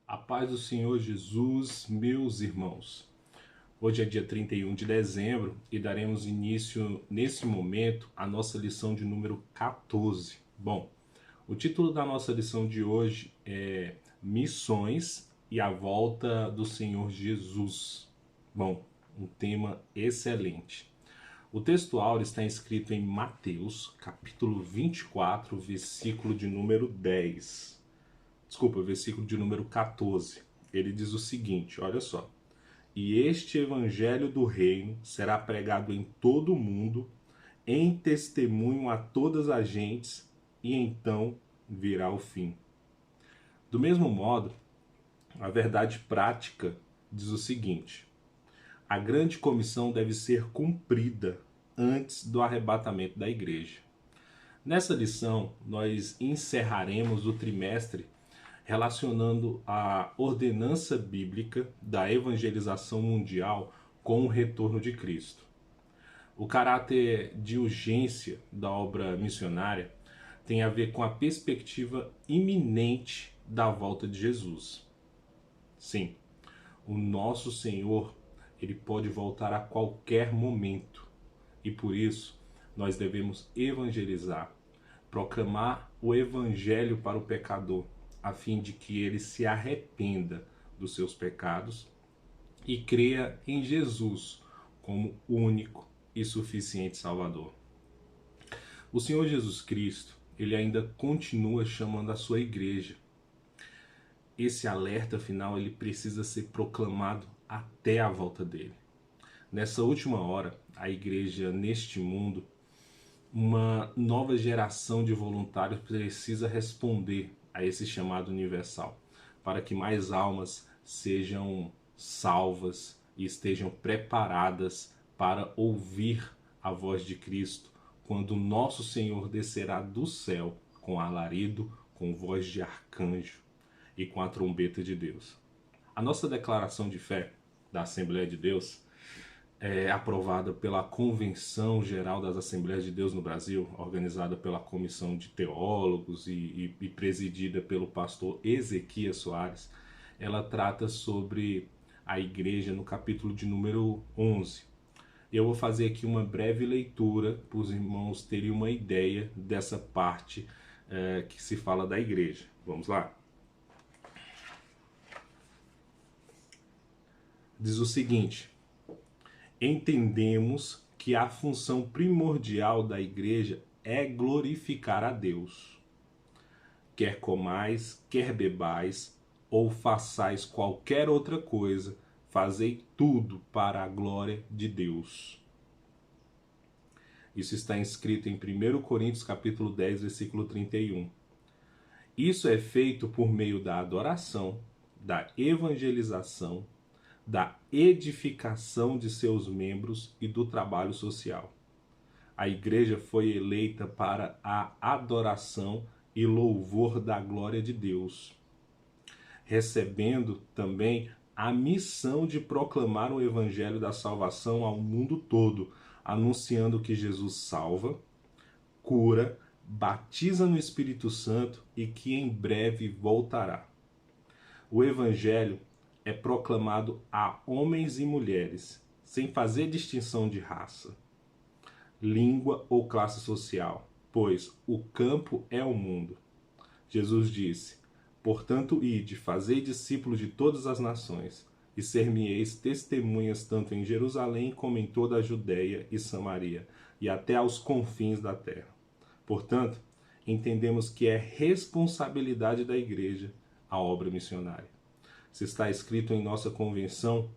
A paz do Senhor Jesus, meus irmãos. Hoje é dia 31 de dezembro e daremos início, nesse momento, à nossa lição de número 14. Bom, o título da nossa lição de hoje é Missões e a Volta do Senhor Jesus. Bom, um tema excelente. O texto áureo está escrito em Mateus, capítulo 24, versículo de número 10. Desculpa, versículo de número 14. Ele diz o seguinte, olha só. E este evangelho do reino será pregado em todo o mundo, em testemunho a todas as gentes, e então virá o fim. Do mesmo modo, a verdade prática diz o seguinte: a grande comissão deve ser cumprida antes do arrebatamento da igreja. Nessa lição, nós encerraremos o trimestre relacionando a ordenança bíblica da evangelização mundial com o retorno de Cristo. O caráter de urgência da obra missionária tem a ver com a perspectiva iminente da volta de Jesus. Sim, o nosso Senhor, ele pode voltar a qualquer momento e por isso nós devemos evangelizar, proclamar o evangelho para o pecador, a fim de que ele se arrependa dos seus pecados e creia em Jesus como único e suficiente Salvador. O Senhor Jesus Cristo, ele ainda continua chamando a sua igreja. Esse alerta final, ele precisa ser proclamado até a volta dele. Nessa última hora, a igreja neste mundo, uma nova geração de voluntários precisa responder a esse chamado universal, para que mais almas sejam salvas e estejam preparadas para ouvir a voz de Cristo quando nosso Senhor descerá do céu com alarido, com voz de arcanjo e com a trombeta de Deus. A nossa declaração de fé da Assembleia de Deus é aprovada pela Convenção Geral das Assembleias de Deus no Brasil, organizada pela Comissão de Teólogos e presidida pelo pastor Ezequias Soares. Ela trata sobre a igreja no capítulo de número 11. Eu vou fazer aqui uma breve leitura para os irmãos terem uma ideia dessa parte que se fala da igreja. Vamos lá? Diz o seguinte: entendemos que a função primordial da igreja é glorificar a Deus. Quer comais, quer bebais, ou façais qualquer outra coisa, fazei tudo para a glória de Deus. Isso está escrito em 1 Coríntios capítulo 10, versículo 31. Isso é feito por meio da adoração, da evangelização, da edificação de seus membros e do trabalho social. A igreja foi eleita para a adoração e louvor da glória de Deus, recebendo também a missão de proclamar o evangelho da salvação ao mundo todo, anunciando que Jesus salva, cura, batiza no Espírito Santo e que em breve voltará. O evangelho é proclamado a homens e mulheres, sem fazer distinção de raça, língua ou classe social, pois o campo é o mundo. Jesus disse: portanto, ide, fazei discípulos de todas as nações, e ser-me-eis testemunhas tanto em Jerusalém como em toda a Judéia e Samaria, e até aos confins da terra. Portanto, entendemos que é responsabilidade da igreja a obra missionária. Se está escrito em nossa convenção,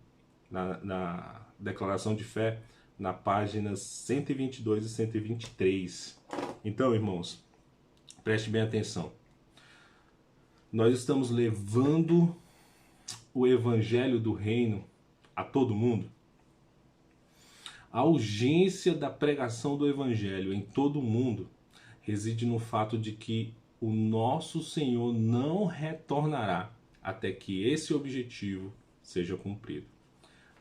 na declaração de fé, na páginas 122 e 123. Então, irmãos, preste bem atenção. Nós estamos levando o evangelho do reino a todo mundo. A urgência da pregação do evangelho em todo mundo reside no fato de que o nosso Senhor não retornará até que esse objetivo seja cumprido.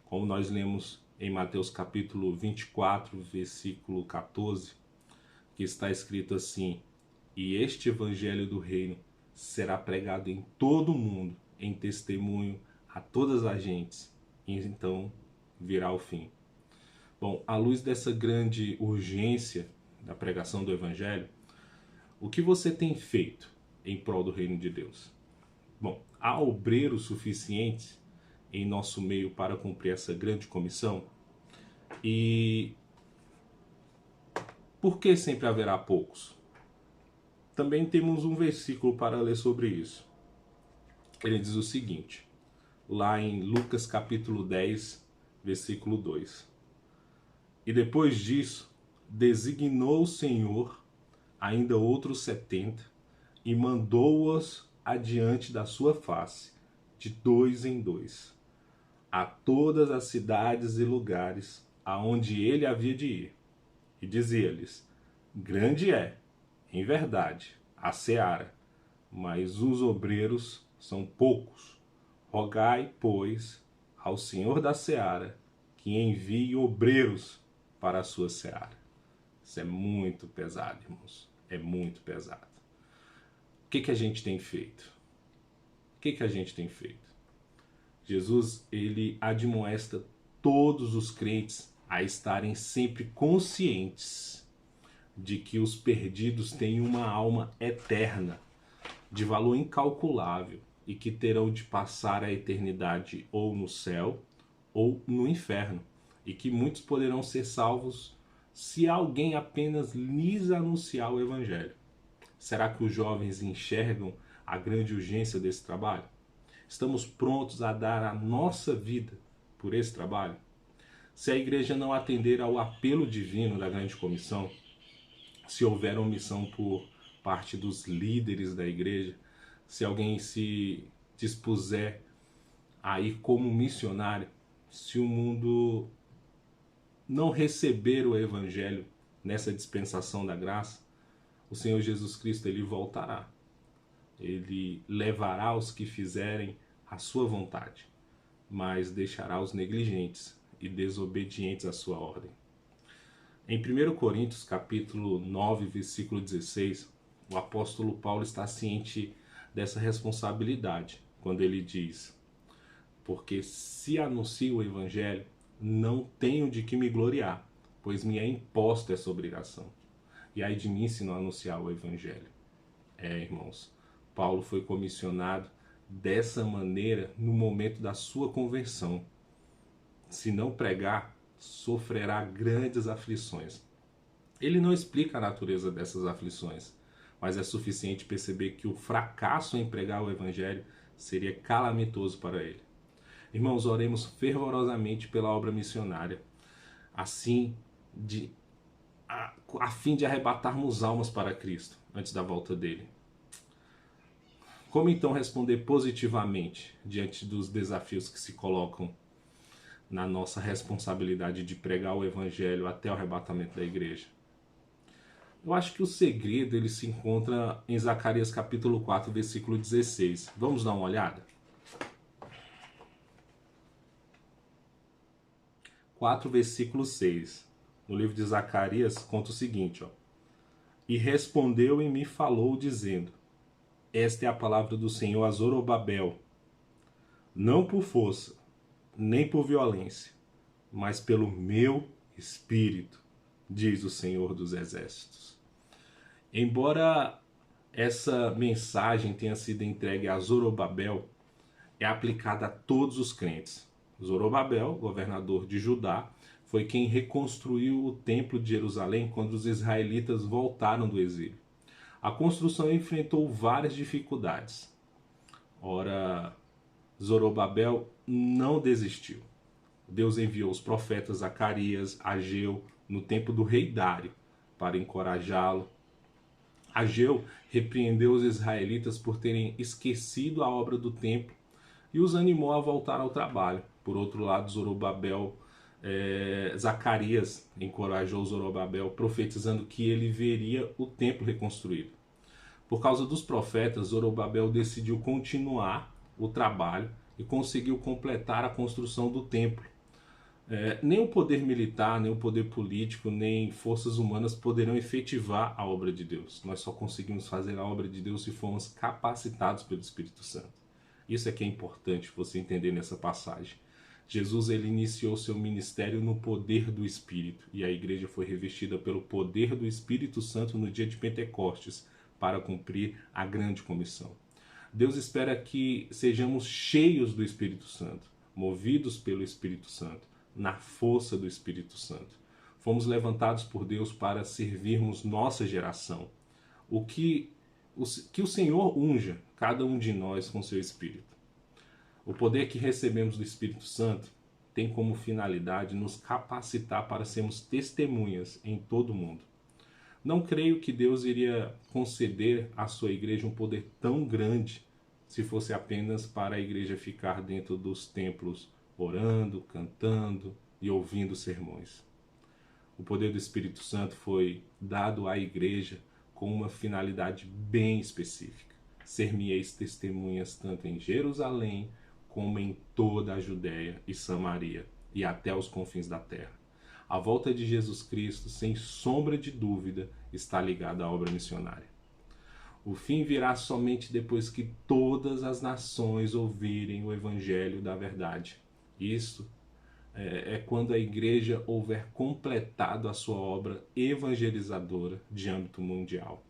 Como nós lemos em Mateus capítulo 24, versículo 14, que está escrito assim: e este evangelho do reino será pregado em todo o mundo, em testemunho a todas as gentes, e então virá o fim. Bom, à luz dessa grande urgência da pregação do Evangelho, o que você tem feito em prol do reino de Deus? Bom, há obreiros suficientes em nosso meio para cumprir essa grande comissão? E por que sempre haverá poucos? Também temos um versículo para ler sobre isso. Ele diz o seguinte, lá em Lucas capítulo 10, versículo 2. E depois disso, designou o Senhor ainda outros 70 e mandou-os adiante da sua face, de 2 em 2, a todas as cidades e lugares aonde ele havia de ir. E dizia-lhes, grande é, em verdade, a seara, mas os obreiros são poucos. Rogai, pois, ao Senhor da seara, que envie obreiros para a sua seara. Isso é muito pesado, irmãos. É muito pesado. O que a gente tem feito? O que a gente tem feito? Jesus, ele admoesta todos os crentes a estarem sempre conscientes de que os perdidos têm uma alma eterna, de valor incalculável, e que terão de passar a eternidade ou no céu ou no inferno, e que muitos poderão ser salvos se alguém apenas lhes anunciar o Evangelho. Será que os jovens enxergam a grande urgência desse trabalho? Estamos prontos a dar a nossa vida por esse trabalho? Se a igreja não atender ao apelo divino da grande comissão, se houver omissão por parte dos líderes da igreja, se alguém se dispuser a ir como missionário, se o mundo não receber o Evangelho nessa dispensação da graça, o Senhor Jesus Cristo ele voltará. Ele levará os que fizerem a sua vontade, mas deixará os negligentes e desobedientes à sua ordem. Em 1 Coríntios capítulo 9, versículo 16, o apóstolo Paulo está ciente dessa responsabilidade, quando ele diz, porque se anuncio o Evangelho, não tenho de que me gloriar, pois me é imposta essa obrigação. E ai de mim se não anunciar o Evangelho. Irmãos, Paulo foi comissionado dessa maneira no momento da sua conversão. Se não pregar, sofrerá grandes aflições. Ele não explica a natureza dessas aflições, mas é suficiente perceber que o fracasso em pregar o Evangelho seria calamitoso para ele. Irmãos, oremos fervorosamente pela obra missionária, a fim de arrebatarmos almas para Cristo antes da volta dele. Como então responder positivamente diante dos desafios que se colocam na nossa responsabilidade de pregar o Evangelho até o arrebatamento da igreja? Eu acho que o segredo ele se encontra em Zacarias capítulo 4, versículo 16. Vamos dar uma olhada? 4, versículo 6. No livro de Zacarias conta o seguinte, ó. E respondeu e me falou, dizendo, esta é a palavra do Senhor a Zorobabel, não por força, nem por violência, mas pelo meu Espírito, diz o Senhor dos Exércitos. Embora essa mensagem tenha sido entregue a Zorobabel, é aplicada a todos os crentes. Zorobabel, governador de Judá, foi quem reconstruiu o templo de Jerusalém quando os israelitas voltaram do exílio. A construção enfrentou várias dificuldades. Ora, Zorobabel não desistiu. Deus enviou os profetas Zacarias, Ageu, no tempo do rei Dário, para encorajá-lo. Ageu repreendeu os israelitas por terem esquecido a obra do templo e os animou a voltar ao trabalho. Por outro lado, Zacarias encorajou Zorobabel, profetizando que ele veria o templo reconstruído. Por causa dos profetas, Zorobabel decidiu continuar o trabalho e conseguiu completar a construção do templo. Nem o poder militar, nem o poder político, nem forças humanas poderão efetivar a obra de Deus. Nós só conseguimos fazer a obra de Deus se formos capacitados pelo Espírito Santo. Isso é que é importante você entender nessa passagem. Jesus ele iniciou seu ministério no poder do Espírito e a igreja foi revestida pelo poder do Espírito Santo no dia de Pentecostes para cumprir a grande comissão. Deus espera que sejamos cheios do Espírito Santo, movidos pelo Espírito Santo, na força do Espírito Santo. Fomos levantados por Deus para servirmos nossa geração. Que o Senhor unja cada um de nós com seu Espírito. O poder que recebemos do Espírito Santo tem como finalidade nos capacitar para sermos testemunhas em todo o mundo. Não creio que Deus iria conceder à sua igreja um poder tão grande se fosse apenas para a igreja ficar dentro dos templos orando, cantando e ouvindo sermões. O poder do Espírito Santo foi dado à igreja com uma finalidade bem específica. Ser-me-eis testemunhas tanto em Jerusalém como em toda a Judéia e Samaria e até os confins da terra. A volta de Jesus Cristo, sem sombra de dúvida, está ligada à obra missionária. O fim virá somente depois que todas as nações ouvirem o evangelho da verdade. Isso é quando a igreja houver completado a sua obra evangelizadora de âmbito mundial.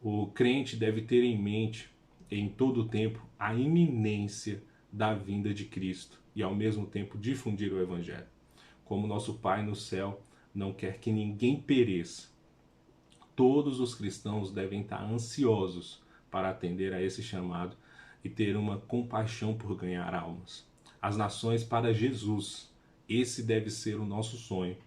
O crente deve ter em mente, em todo o tempo, a iminência da vinda de Cristo e ao mesmo tempo difundir o evangelho. Como nosso Pai no céu não quer que ninguém pereça, todos os cristãos devem estar ansiosos para atender a esse chamado e ter uma compaixão por ganhar almas. As nações para Jesus, esse deve ser o nosso sonho,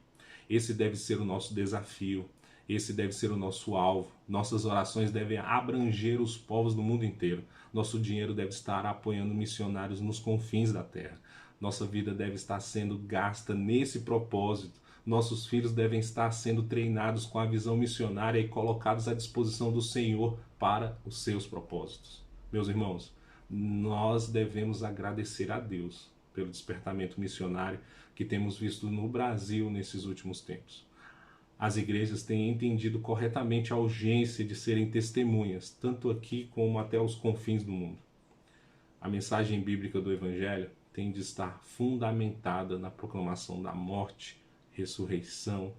esse deve ser o nosso desafio, esse deve ser o nosso alvo. Nossas orações devem abranger os povos do mundo inteiro. Nosso dinheiro deve estar apoiando missionários nos confins da terra. Nossa vida deve estar sendo gasta nesse propósito. Nossos filhos devem estar sendo treinados com a visão missionária e colocados à disposição do Senhor para os seus propósitos. Meus irmãos, nós devemos agradecer a Deus pelo despertamento missionário que temos visto no Brasil nesses últimos tempos. As igrejas têm entendido corretamente a urgência de serem testemunhas, tanto aqui como até os confins do mundo. A mensagem bíblica do Evangelho tem de estar fundamentada na proclamação da morte, ressurreição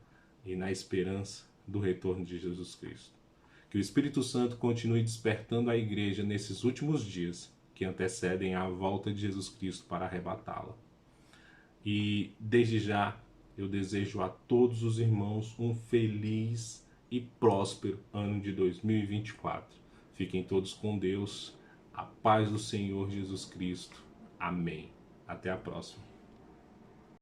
e na esperança do retorno de Jesus Cristo. Que o Espírito Santo continue despertando a igreja nesses últimos dias que antecedem a volta de Jesus Cristo para arrebatá-la. E desde já eu desejo a todos os irmãos um feliz e próspero ano de 2024. Fiquem todos com Deus. A paz do Senhor Jesus Cristo. Amém. Até a próxima.